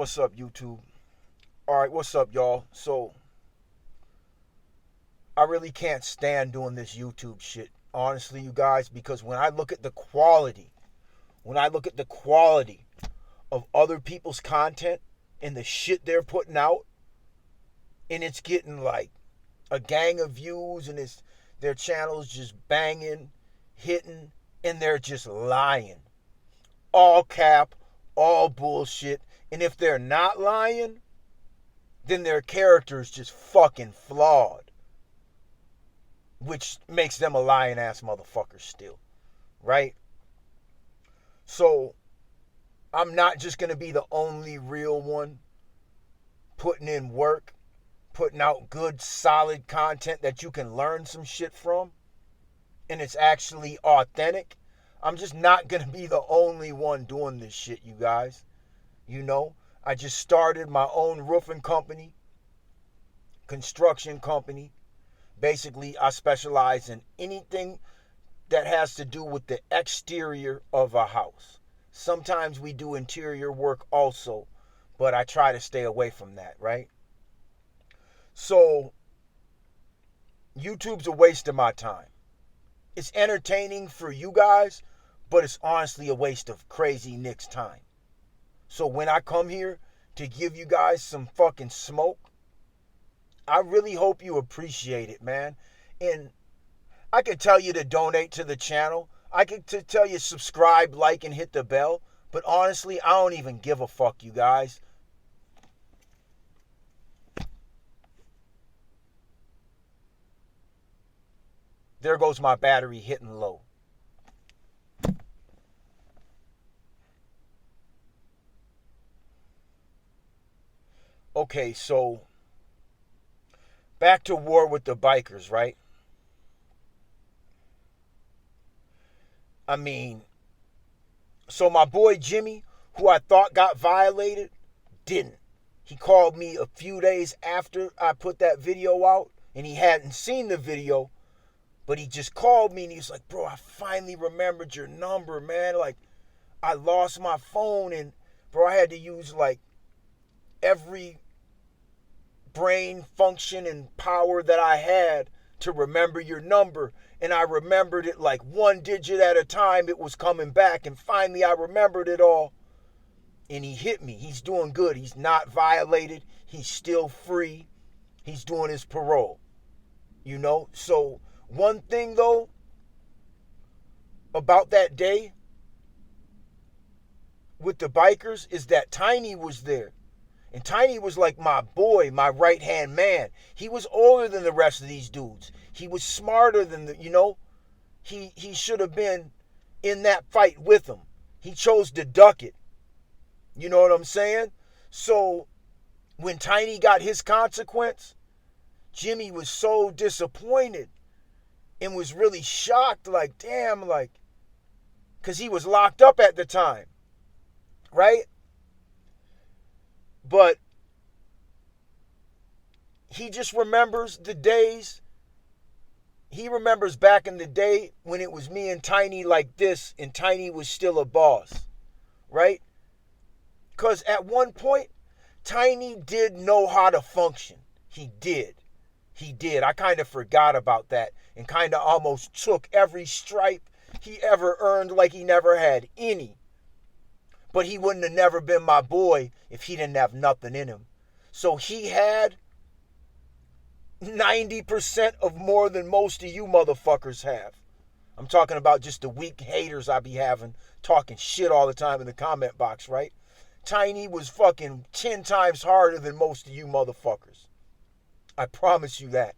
What's up, YouTube? All right, what's up, y'all? So, I really can't stand doing this YouTube shit, honestly, you guys, because when I look at the quality, of other people's content and the shit they're putting out, and it's getting like a gang of views and their channels just banging, hitting, and they're just lying. All cap, all bullshit. And if they're not lying, then their character is just fucking flawed, which makes them a lying ass motherfucker still, right? So I'm not just gonna be the only real one putting in work, putting out good, solid content that you can learn some shit from, and it's actually authentic. I'm just not gonna be the only one doing this shit, you guys. I just started my own roofing company, construction company. Basically, I specialize in anything that has to do with the exterior of a house. Sometimes we do interior work also, but I try to stay away from that, right? So, YouTube's a waste of my time. It's entertaining for you guys, but it's honestly a waste of crazy Nick's time. So when I come here to give you guys some fucking smoke, I really hope you appreciate it, man. And I could tell you to donate to the channel. I could tell you subscribe, like, and hit the bell. But honestly, I don't even give a fuck, you guys. There goes my battery hitting low. Okay, so back to war with the bikers, right? I mean, so my boy Jimmy, who I thought got violated, didn't. He called me a few days after I put that video out, and he hadn't seen the video, but he just called me and he was like, bro, I finally remembered your number, man. Like, I lost my phone and, bro, I had to use like every brain function and power that I had to remember your number. And I remembered it like one digit at a time. It was coming back. And finally I remembered it all. And he hit me. He's doing good. He's not violated. He's still free. He's doing his parole. So one thing though about that day with the bikers is that Tiny was there. And Tiny was like my boy, my right-hand man. He was older than the rest of these dudes. He was smarter than he should have been in that fight with him. He chose to duck it. You know what I'm saying? So when Tiny got his consequence, Jimmy was so disappointed and was really shocked, like, damn, like, because he was locked up at the time, right? But he just remembers the days. He remembers back in the day when it was me and Tiny like this, and Tiny was still a boss, right? Because at one point, Tiny did know how to function. He did. I kind of forgot about that and kind of almost took every stripe he ever earned like he never had any. But he wouldn't have never been my boy if he didn't have nothing in him. So he had 90% of more than most of you motherfuckers have. I'm talking about just the weak haters I be having talking shit all the time in the comment box, right? Tiny was fucking 10 times harder than most of you motherfuckers. I promise you that.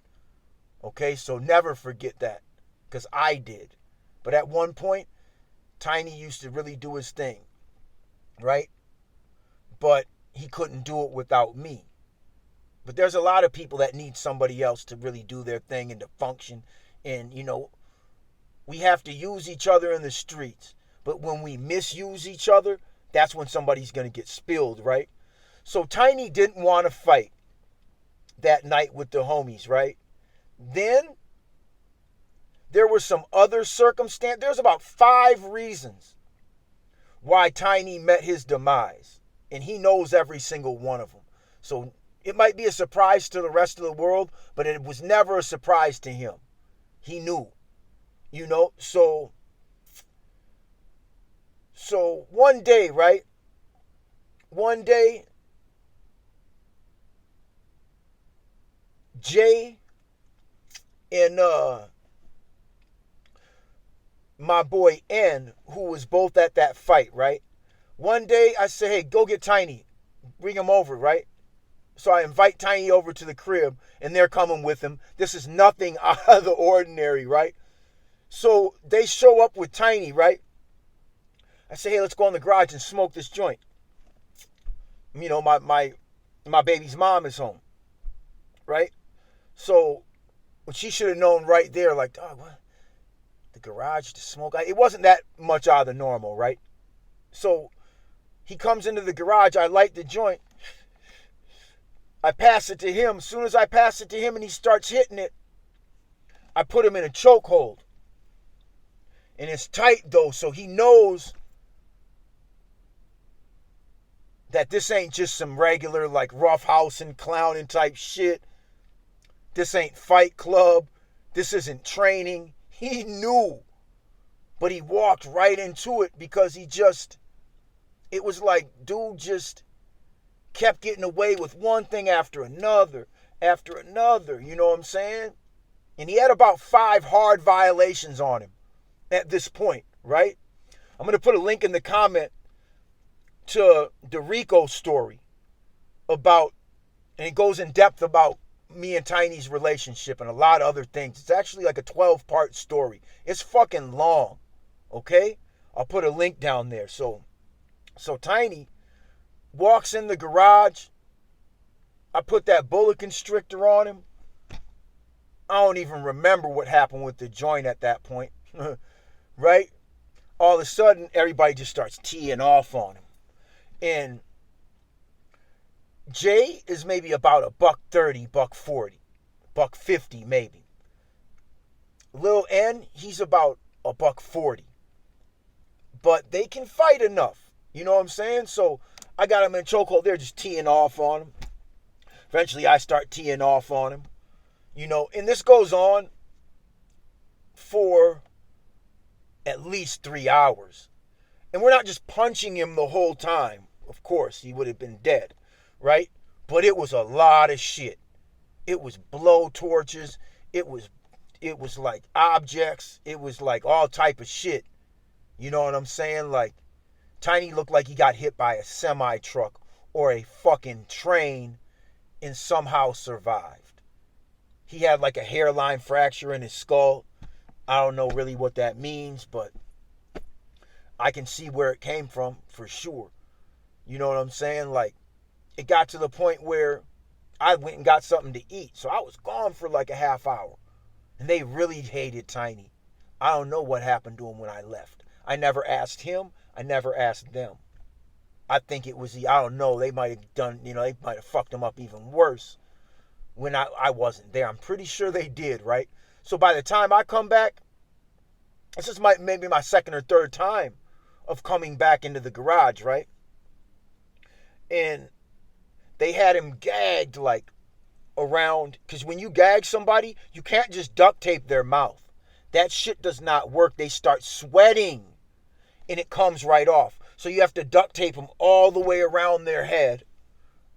Okay, so never forget that. Because I did. But at one point, Tiny used to really do his thing. Right? But he couldn't do it without me. But there's a lot of people that need somebody else to really do their thing and to function. And, we have to use each other in the streets. But when we misuse each other, that's when somebody's going to get spilled, right? So Tiny didn't want to fight that night with the homies, right? Then there were some other circumstances. There's about 5 reasons why Tiny met his demise. And he knows every single one of them. So it might be a surprise to the rest of the world, but it was never a surprise to him. He knew, you know. So one day, right? One day, Jay and my boy N, who was both at that fight, right? One day I say, hey, go get Tiny. Bring him over, right? So I invite Tiny over to the crib, and they're coming with him. This is nothing out of the ordinary, right? So they show up with Tiny, right? I say, hey, let's go in the garage and smoke this joint. You know, my baby's mom is home, right? So what she should have known right there, like, dog, what? The garage to smoke? It wasn't that much out of the normal, right? So he comes into the garage. I light the joint. I pass it to him. As soon as I pass it to him and he starts hitting it, I put him in a chokehold. And it's tight, though, so he knows that this ain't just some regular, like, roughhousing, clowning type shit. This ain't Fight Club. This isn't training. He knew. But he walked right into it because it was like dude just kept getting away with one thing after another, you know what I'm saying? And he had about 5 hard violations on him at this point, right? I'm going to put a link in the comment to the Rico story about, and it goes in depth about me and Tiny's relationship and a lot of other things. It's actually like a 12-part story. It's fucking long, okay? I'll put a link down there. So Tiny walks in the garage. I put that boa constrictor on him. I don't even remember what happened with the joint at that point, right? All of a sudden, everybody just starts teeing off on him. And Jay is maybe about $130, $140, $150 maybe. Lil N, he's about $140. But they can fight enough. You know what I'm saying? So I got him in a chokehold. They're just teeing off on him. Eventually I start teeing off on him. You know, and this goes on for at least 3 hours. And we're not just punching him the whole time. Of course, he would have been dead, right? But it was a lot of shit. It was blow torches. It was like objects. It was like all type of shit. You know what I'm saying? Like, Tiny looked like he got hit by a semi-truck or a fucking train and somehow survived. He had like a hairline fracture in his skull. I don't know really what that means, but I can see where it came from for sure. You know what I'm saying? Like, it got to the point where I went and got something to eat. So I was gone for like a half hour. And they really hated Tiny. I don't know what happened to him when I left. I never asked him. I never asked them. I think it was I don't know. They might have done, they might have fucked him up even worse when I wasn't there. I'm pretty sure they did, right? So by the time I come back, this is maybe my second or third time of coming back into the garage, right? And they had him gagged like around, because when you gag somebody, you can't just duct tape their mouth. That shit does not work. They start sweating and it comes right off. So you have to duct tape them all the way around their head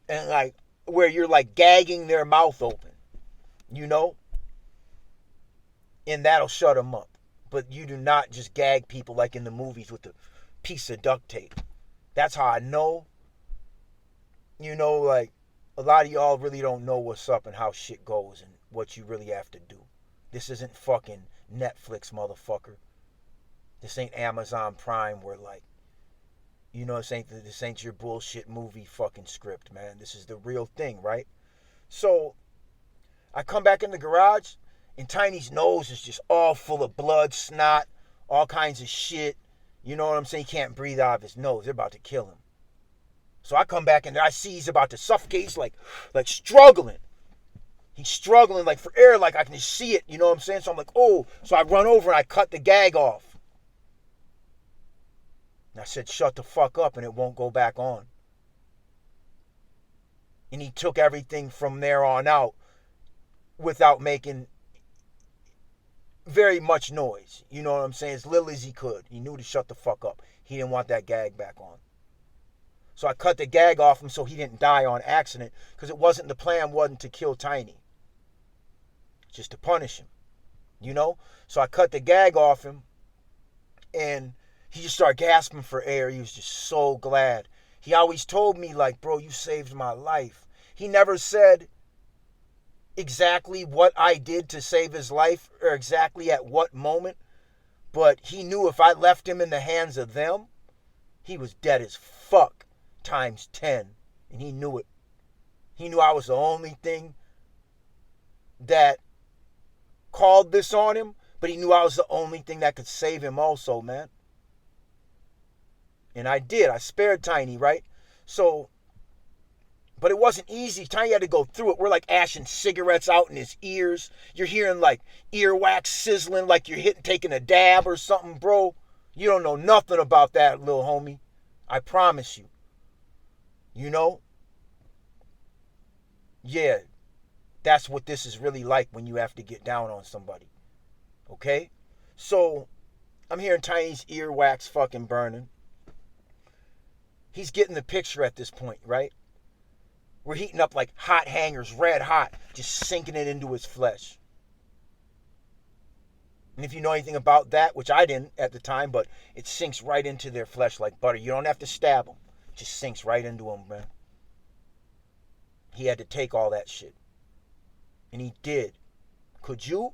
and like where you're like gagging their mouth open, you know? And that'll shut them up. But you do not just gag people like in the movies with a piece of duct tape. That's how I know. Like, a lot of y'all really don't know what's up and how shit goes and what you really have to do. This isn't fucking Netflix, motherfucker. This ain't Amazon Prime where, like, this ain't your bullshit movie fucking script, man. This is the real thing, right? So, I come back in the garage, and Tiny's nose is just all full of blood, snot, all kinds of shit. You know what I'm saying? He can't breathe out of his nose. They're about to kill him. So I come back, and I see he's about to suffocate. He's like struggling. He's struggling like for air, like I can just see it. You know what I'm saying? So I'm like, oh. So I run over, and I cut the gag off. And I said, shut the fuck up, and it won't go back on. And he took everything from there on out without making very much noise. You know what I'm saying? As little as he could. He knew to shut the fuck up. He didn't want that gag back on. So I cut the gag off him so he didn't die on accident, because the plan wasn't to kill Tiny. Just to punish him. You know? So I cut the gag off him, and he just started gasping for air. He was just so glad. He always told me, like, bro, you saved my life. He never said exactly what I did to save his life or exactly at what moment, but he knew if I left him in the hands of them, he was dead as fuck times 10, and he knew it. He knew I was the only thing that called this on him, but he knew I was the only thing that could save him also, man. And I did. I spared Tiny, right? So, but it wasn't easy. Tiny had to go through it. We're like ashing cigarettes out in his ears. You're hearing like earwax sizzling like you're taking a dab or something, bro. You don't know nothing about that, little homie. I promise you. You know? Yeah. That's what this is really like when you have to get down on somebody. Okay? So, I'm hearing Tiny's earwax fucking burning. He's getting the picture at this point, right? We're heating up like hot hangers, red hot, just sinking it into his flesh. And if you know anything about that, which I didn't at the time, but it sinks right into their flesh like butter. You don't have to stab them. It just sinks right into them, man. He had to take all that shit. And he did. Could you?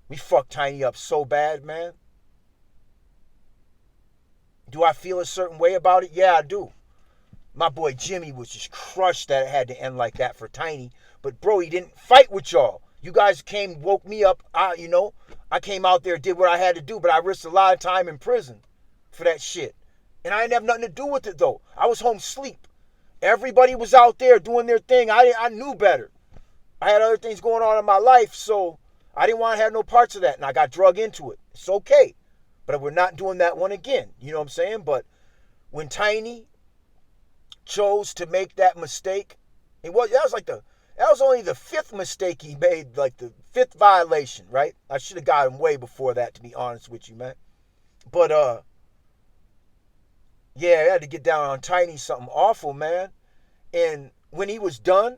We fucked Tiny up so bad, man. Do I feel a certain way about it? Yeah, I do. My boy Jimmy was just crushed that it had to end like that for Tiny. But bro, he didn't fight with y'all. You guys came, woke me up. I came out there, did what I had to do, but I risked a lot of time in prison for that shit. And I didn't have nothing to do with it though. I was home asleep. Everybody was out there doing their thing. I knew better. I had other things going on in my life, so I didn't want to have no parts of that. And I got drug into it. It's okay. But we're not doing that one again. You know what I'm saying? But when Tiny chose to make that mistake, that was only the fifth mistake he made, like the fifth violation, right? I should have got him way before that, to be honest with you, man. But yeah, I had to get down on Tiny, something awful, man. And when he was done,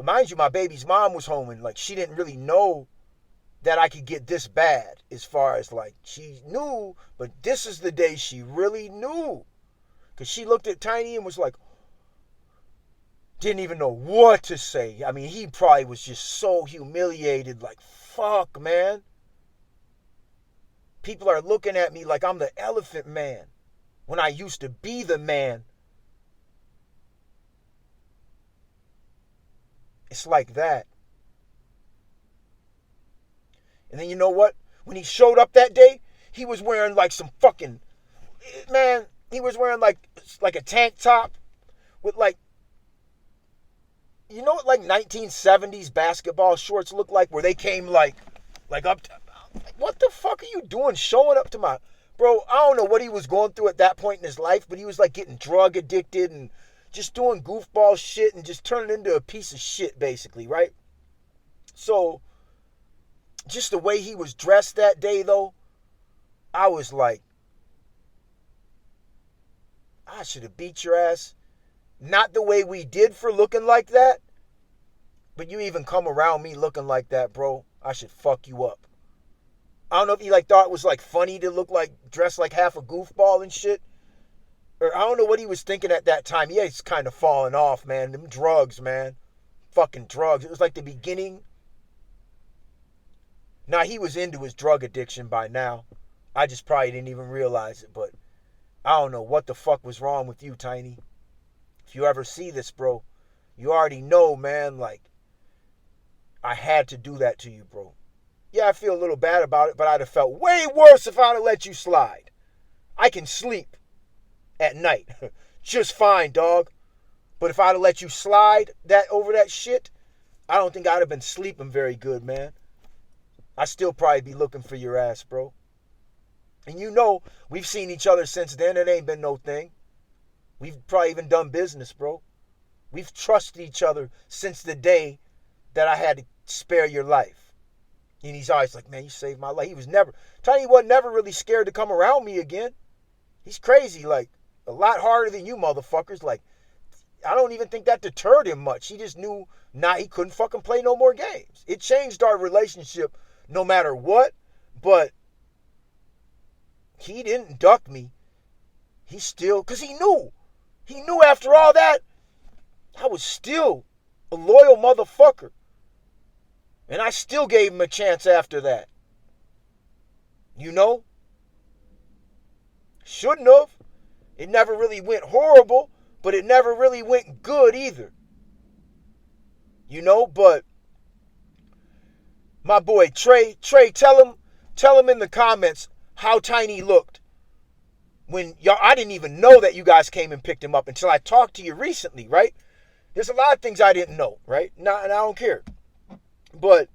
mind you, my baby's mom was home, and like she didn't really know that I could get this bad, as far as like she knew, but this is the day she really knew. Because she looked at Tiny and was like, didn't even know what to say. I mean, he probably was just so humiliated, like, fuck, man. People are looking at me like I'm the elephant man when I used to be the man. It's like that. And then you know what? When he showed up that day, he was wearing like some fucking, man, he was wearing like a tank top with like, you know what like 1970s basketball shorts look like, where they came like up to, what the fuck are you doing showing up to my, bro, I don't know what he was going through at that point in his life, but he was like getting drug addicted and just doing goofball shit and just turning into a piece of shit basically, right? So, just the way he was dressed that day, though, I was like, I should have beat your ass. Not the way we did for looking like that, but you even come around me looking like that, bro, I should fuck you up. I don't know if he like thought it was like funny to look like, dressed like half a goofball and shit. Or I don't know what he was thinking at that time. Yeah, he's kind of falling off, man. Them drugs, man. Fucking drugs. It was like the beginning. Now, he was into his drug addiction by now. I just probably didn't even realize it, but I don't know what the fuck was wrong with you, Tiny. If you ever see this, bro, you already know, man, like, I had to do that to you, bro. Yeah, I feel a little bad about it, but I'd have felt way worse if I'd have let you slide. I can sleep at night just fine, dog. But if I'd have let you slide over that shit, I don't think I'd have been sleeping very good, man. I'd still probably be looking for your ass, bro. And you know, we've seen each other since then. It ain't been no thing. We've probably even done business, bro. We've trusted each other since the day that I had to spare your life. And he's always like, man, you saved my life. Tiny wasn't never really scared to come around me again. He's crazy, like, a lot harder than you motherfuckers. Like, I don't even think that deterred him much. He just knew, he couldn't fucking play no more games. It changed our relationship no matter what, but he didn't duck me. He still, because he knew after all that, I was still a loyal motherfucker. And I still gave him a chance after that. You know? Shouldn't have. It never really went horrible, but it never really went good either. You know, but my boy Trey, tell him in the comments how Tiny looked. When I didn't even know that you guys came and picked him up until I talked to you recently, right? There's a lot of things I didn't know, right? And I don't care. But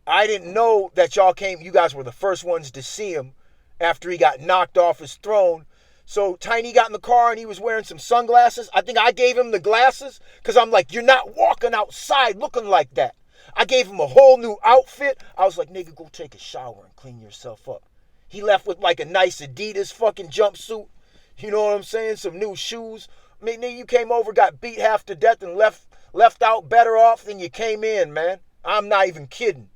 I didn't know that you guys were the first ones to see him after he got knocked off his throne. So Tiny got in the car and he was wearing some sunglasses. I think I gave him the glasses because I'm like, you're not walking outside looking like that. I gave him a whole new outfit. I was like, nigga, go take a shower and clean yourself up. He left with like a nice Adidas fucking jumpsuit. You know what I'm saying? Some new shoes. I mean, nigga, you came over, got beat half to death and left out better off than you came in, man. I'm not even kidding.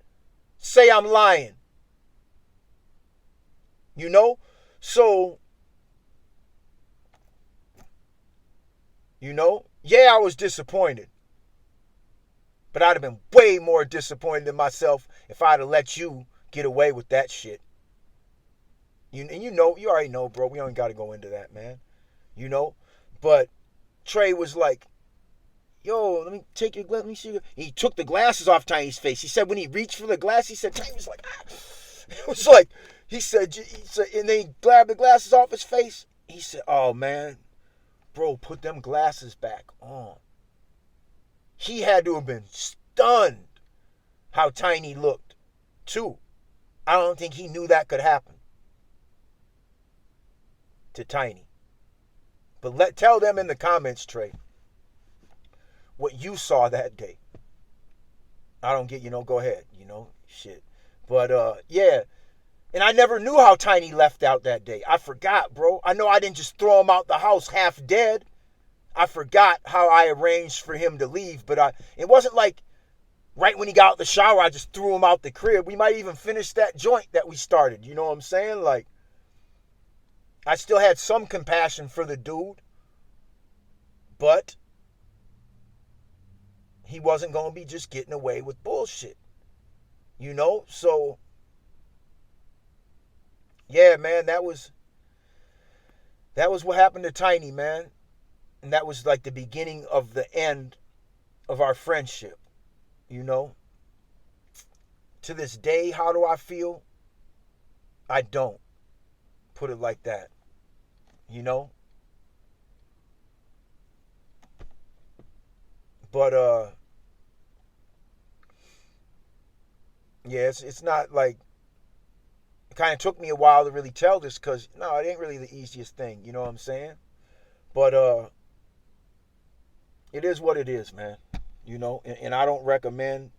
Say I'm lying. You know? So, yeah, I was disappointed. But I'd have been way more disappointed in myself if I'd have let you get away with that shit. You already know, bro. We don't got to go into that, man. You know? But Trey was like, yo, let me see. He took the glasses off Tiny's face. He said when he reached for the glass, he said, Tiny was like, ah. It was like, he said, and then he grabbed the glasses off his face. He said, oh, man, bro, put them glasses back on. He had to have been stunned how Tiny looked, too. I don't think he knew that could happen to Tiny. But tell them in the comments, Trey, what you saw that day. I don't get, go ahead, shit. But, yeah. And I never knew how Tiny left out that day. I forgot, bro. I know I didn't just throw him out the house half dead. I forgot how I arranged for him to leave. But it wasn't like right when he got out the shower, I just threw him out the crib. We might even finish that joint that we started. You know what I'm saying? Like, I still had some compassion for the dude. But he wasn't going to be just getting away with bullshit. So, yeah, man, that was what happened to Tiny, man. And that was like the beginning of the end of our friendship, To this day, how do I feel? I don't. Put it like that, But, yeah, it's not like, it kind of took me a while to really tell this because, no, it ain't really the easiest thing, you know what I'm saying? But, it is what it is, man, and I don't recommend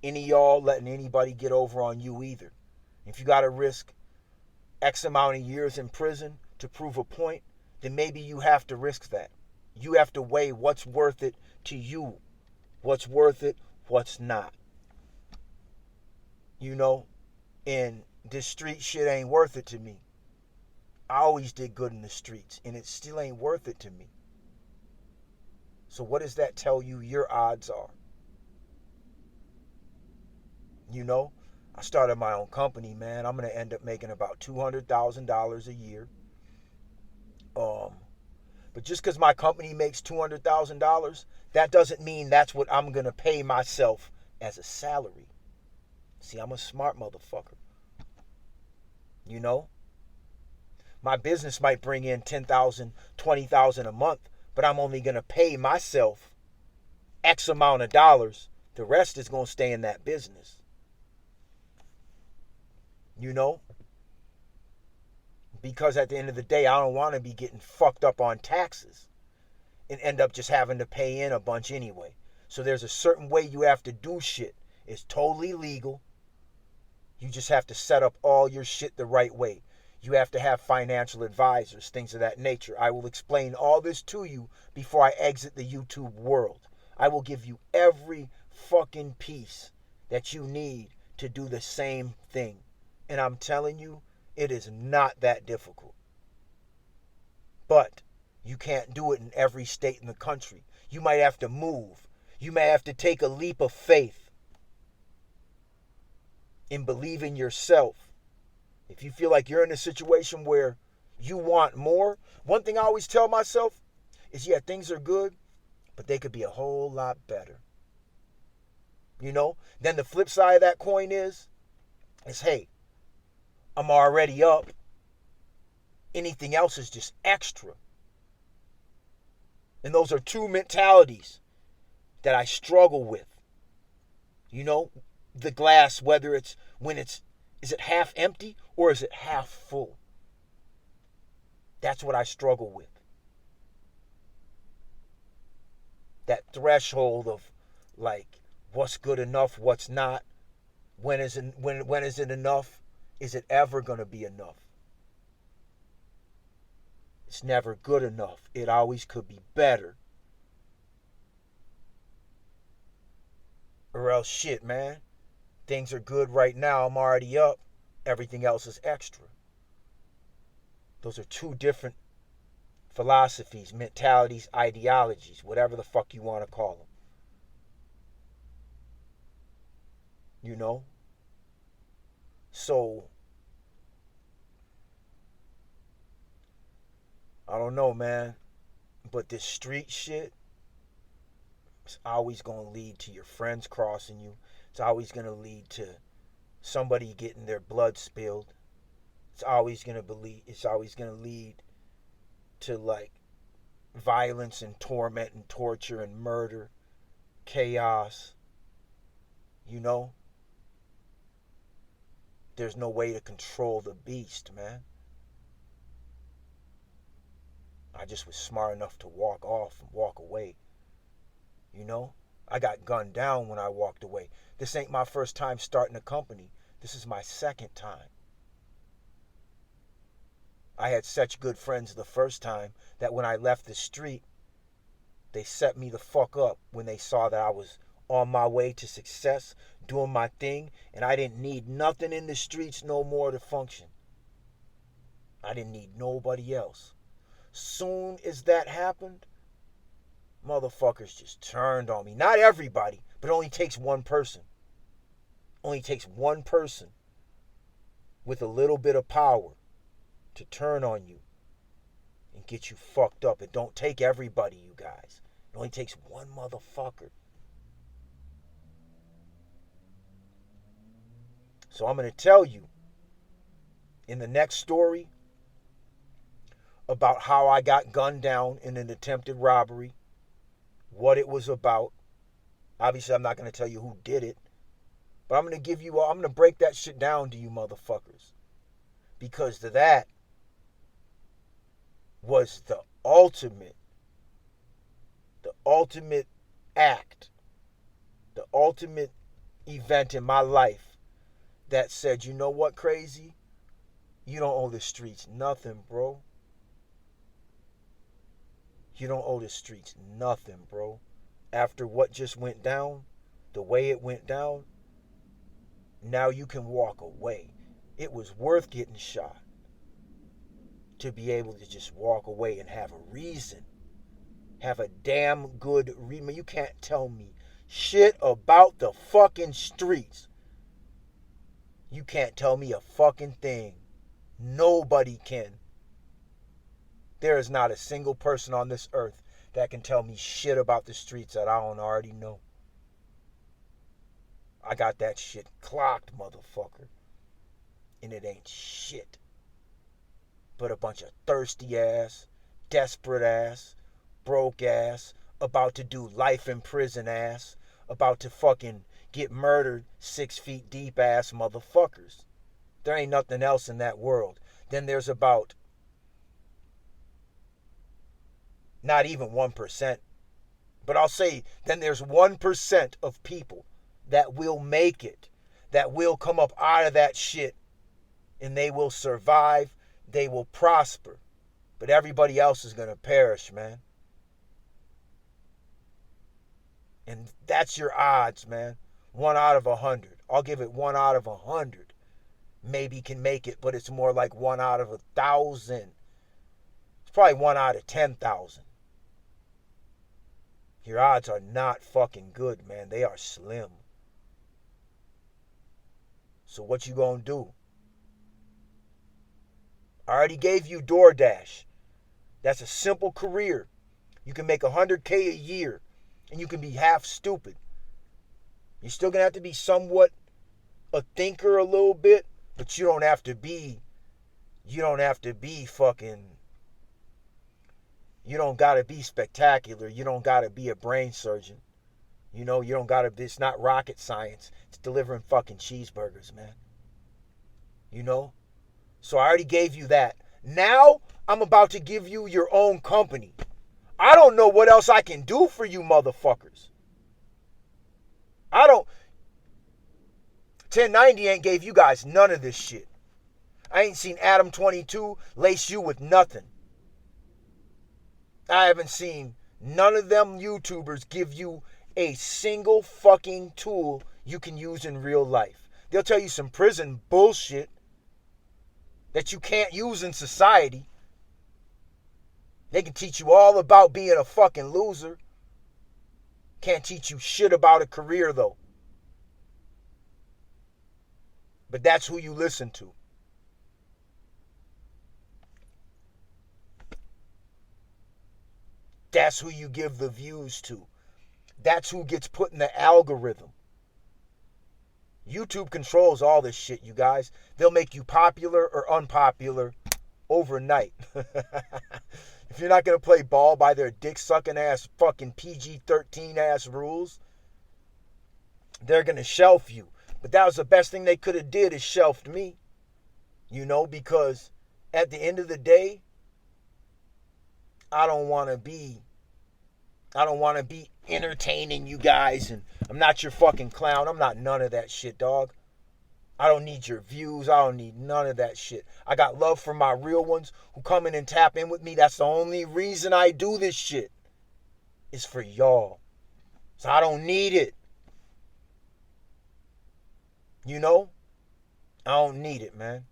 any of y'all letting anybody get over on you either. If you got to risk X amount of years in prison to prove a point, then maybe you have to risk that. You have to weigh what's worth it to you, what's worth it, what's not. And this street shit ain't worth it to me. I always did good in the streets, and it still ain't worth it to me. So what does that tell you your odds are? I started my own company, man. I'm going to end up making about $200,000 a year. But just because my company makes $200,000, that doesn't mean that's what I'm going to pay myself as a salary. See, I'm a smart motherfucker. My business might bring in $10,000, $20,000 a month, but I'm only going to pay myself X amount of dollars. The rest is going to stay in that business. Because at the end of the day, I don't want to be getting fucked up on taxes. and end up just having to pay in a bunch anyway. So there's a certain way you have to do shit. It's totally legal. You just have to set up all your shit the right way. You have to have financial advisors, things of that nature. I will explain all this to you before I exit the YouTube world. I will give you every fucking piece that you need to do the same thing. And I'm telling you, it is not that difficult. But you can't do it in every state in the country. You might have to move. You may have to take a leap of faith and believe in yourself. If you feel like you're in a situation where you want more, one thing I always tell myself is, yeah, things are good, but they could be a whole lot better. You know? Then the flip side of that coin is hey, I'm already up. Anything else is just extra. And those are two mentalities that I struggle with. You know, the glass, whether it's when it's, is it half empty or is it half full? That's what I struggle with. That threshold of like, what's good enough, what's not, when is it enough? Is it ever going to be enough? It's never good enough. It always could be better. Or else shit, man. Things are good right now. I'm already up. Everything else is extra. Those are two different philosophies, mentalities, ideologies, whatever the fuck you want to call them. You know? So, I don't know, man. But this street shit is always going to lead to your friends crossing you. It's always going to lead to somebody getting their blood spilled. It's always going to lead to like violence and torment and torture and murder, chaos. You know? There's no way to control the beast, man. I just was smart enough to walk off and walk away. You know? I got gunned down when I walked away. This ain't my first time starting a company. This is my second time. I had such good friends the first time that when I left the street, they set me the fuck up when they saw that I was on my way to success, doing my thing, and I didn't need nothing in the streets no more to function. I didn't need nobody else. Soon as that happened, motherfuckers just turned on me. Not everybody, but it only takes one person. Only takes one person with a little bit of power to turn on you and get you fucked up. It don't take everybody, you guys. It only takes one motherfucker. So I'm going to tell you in the next story about how I got gunned down in an attempted robbery, what it was about. Obviously, I'm not going to tell you who did it, but I'm going to break that shit down to you motherfuckers. Because that was the ultimate act, the ultimate event in my life that said, you know what, crazy? You don't owe the streets nothing, bro. You don't owe the streets nothing, bro. After what just went down, the way it went down, now you can walk away. It was worth getting shot to be able to just walk away and have a reason. Have a damn good reason. You can't tell me shit about the fucking streets. You can't tell me a fucking thing. Nobody can. There is not a single person on this earth that can tell me shit about the streets that I don't already know. I got that shit clocked, motherfucker. And it ain't shit but a bunch of thirsty ass, desperate ass, broke ass, about to do life in prison ass, about to fucking get murdered 6 feet deep ass motherfuckers. There ain't nothing else in that world. Then there's about Not even 1%. But I'll say then there's 1% of people that will make it, that will come up out of that shit, and they will survive, they will prosper. But everybody else is going to perish, man. And that's your odds, man. 1 out of 100. I'll give it 1 out of 100. Maybe can make it, but it's more like 1 out of 1,000. It's probably 1 out of 10,000. Your odds are not fucking good, man. They are slim. So what you gonna do? I already gave you DoorDash. That's a simple career. You can make $100K a year, and you can be half stupid. You're still gonna have to be somewhat a thinker a little bit, but you don't have to be fucking, you don't gotta be spectacular. You don't gotta be a brain surgeon. You know, you don't gotta, it's not rocket science. It's delivering fucking cheeseburgers, man. You know? So I already gave you that. Now, I'm about to give you your own company. I don't know what else I can do for you motherfuckers. 1090 ain't gave you guys none of this shit. I ain't seen Adam 22 lace you with nothing. I haven't seen none of them YouTubers give you a single fucking tool you can use in real life. They'll tell you some prison bullshit that you can't use in society. They can teach you all about being a fucking loser. Can't teach you shit about a career though. But that's who you listen to. That's who you give the views to. That's who gets put in the algorithm. YouTube controls all this shit, you guys. They'll make you popular or unpopular overnight. If you're not going to play ball by their dick-sucking ass fucking PG-13 ass rules, they're going to shelf you. But that was the best thing they could have did is shelved me. You know, because at the end of the day, I don't want to be entertaining you guys, and I'm not your fucking clown. I'm not none of that shit, dog. I don't need your views. I don't need none of that shit. I got love for my real ones who come in and tap in with me. That's the only reason I do this shit. Is for y'all. So I don't need it. You know? I don't need it, man.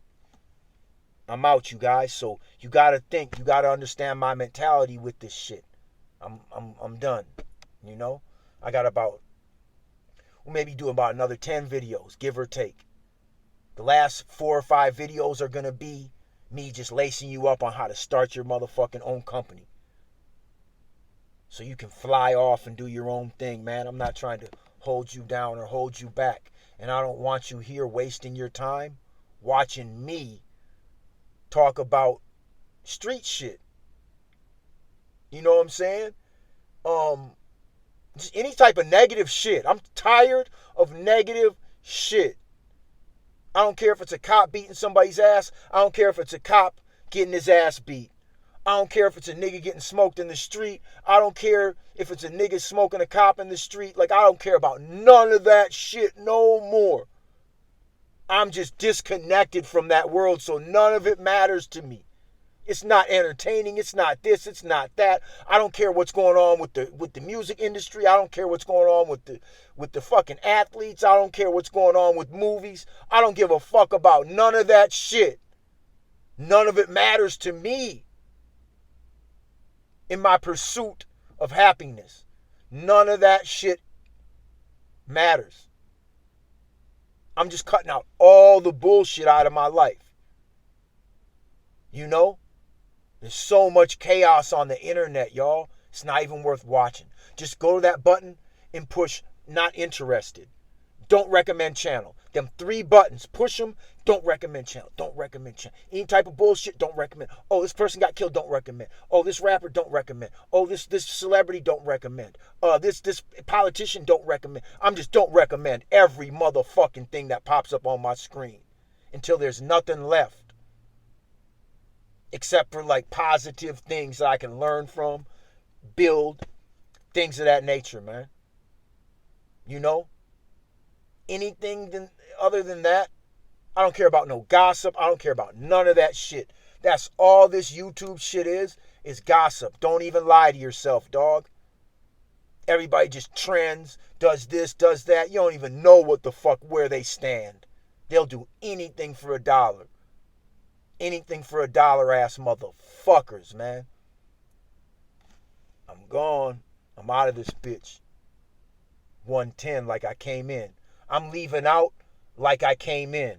I'm out, you guys. So you gotta think. You gotta understand my mentality with this shit. I'm done. You know? I got we'll maybe do about another 10 videos, give or take. The last 4 or 5 videos are going to be me just lacing you up on how to start your motherfucking own company. So you can fly off and do your own thing, man. I'm not trying to hold you down or hold you back. And I don't want you here wasting your time watching me talk about street shit. You know what I'm saying? Just any type of negative shit. I'm tired of negative shit. I don't care if it's a cop beating somebody's ass. I don't care if it's a cop getting his ass beat. I don't care if it's a nigga getting smoked in the street. I don't care if it's a nigga smoking a cop in the street. Like, I don't care about none of that shit no more. I'm just disconnected from that world, so none of it matters to me. It's not entertaining. It's not this. It's not that. I don't care what's going on with the music industry. I don't care what's going on with the fucking athletes. I don't care what's going on with movies. I don't give a fuck about none of that shit. None of it matters to me in my pursuit of happiness. None of that shit matters. I'm just cutting out all the bullshit out of my life. You know? There's so much chaos on the internet, y'all. It's not even worth watching. Just go to that button and push not interested. Don't recommend channel. Them 3 buttons. Push them. Don't recommend channel. Don't recommend channel. Any type of bullshit, don't recommend. Oh, this person got killed, don't recommend. Oh, this rapper, don't recommend. Oh, this celebrity, don't recommend. This politician, don't recommend. I'm just don't recommend every motherfucking thing that pops up on my screen until there's nothing left. Except for like positive things that I can learn from, build, things of that nature, man. You know? Anything other than that, I don't care about no gossip. I don't care about none of that shit. That's all this YouTube shit is gossip. Don't even lie to yourself, dog. Everybody just trends, does this, does that. You don't even know what the fuck, where they stand. They'll do anything for $1. Anything for $1 ass motherfuckers, man. I'm gone. I'm out of this bitch. 110 like I came in. I'm leaving out like I came in.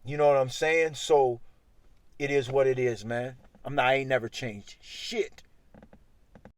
You know what I'm saying? So it is what it is, man. I ain't never changed shit.